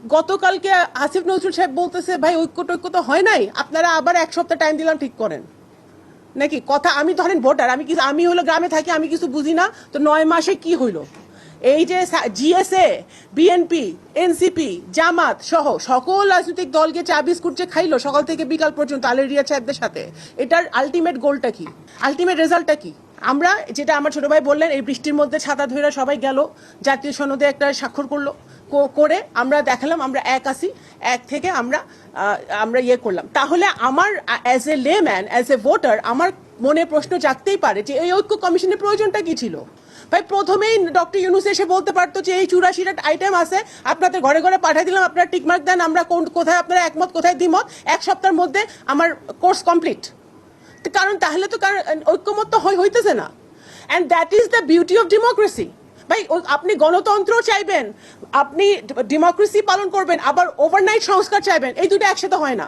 গতকালকে আসিফ নজরুল সাহেব বলতেছে ভাই ঐক্য টৈক্য তো হয় নাই, আপনারা আবার এক সপ্তাহ টাইম দিলাম ঠিক করেন নাকি কথা। আমি ধরেন ভোটার, আমি হলো গ্রামে থাকি, আমি কিছু বুঝি না, তো 9 মাসে কি হইলো? এই যে জিএসএ, বিএনপি, এনসিপি, জামাত সহ সকল রাজনৈতিক দলকে চা বিস্কুট যে খাইলো সকাল থেকে বিকাল পর্যন্ত আলেরিয়া সাহেবদের সাথে, এটার আলটিমেট গোলটা কি, আলটিমেট রেজাল্টটা কি? আমরা যেটা আমার ছোট ভাই বললেন, এই বৃষ্টির মধ্যে ছাতা ধরে সবাই গেল, জাতীয় সনদে একটা স্বাক্ষর করলো, করে আমরা দেখালাম আমরা এক আসি, এক থেকে আমরা ইয়ে করলাম। তাহলে আমার as a layman, as a voter, আমার মনে প্রশ্ন জাগতেই পারে যে এই ঐক্য কমিশনের প্রয়োজনটা কি ছিল? ভাই প্রথমেই ডক্টর ইউনূস এসে বলতে পারতো যে এই 84টা আইটেম আছে, আপনাদের ঘরে ঘরে পাঠিয়ে দিলাম, আপনারা টিকমার্ক দেন, আমরা কোথায় আপনারা একমত কোথায় দ্বিমত, এক সপ্তাহের মধ্যে আমার কোর্স কমপ্লিট। কারণ তাহলে তো ঐক্যমত তো হইতেছে না। And that is the beauty of democracy. ভাই আপনি গণতন্ত্র চাইবেন, আপনি ডেমোক্রেসি পালন করবেন, আবার ওভারনাইট সংস্কার চাইবেন, এই দুটো একসাথে হয় না।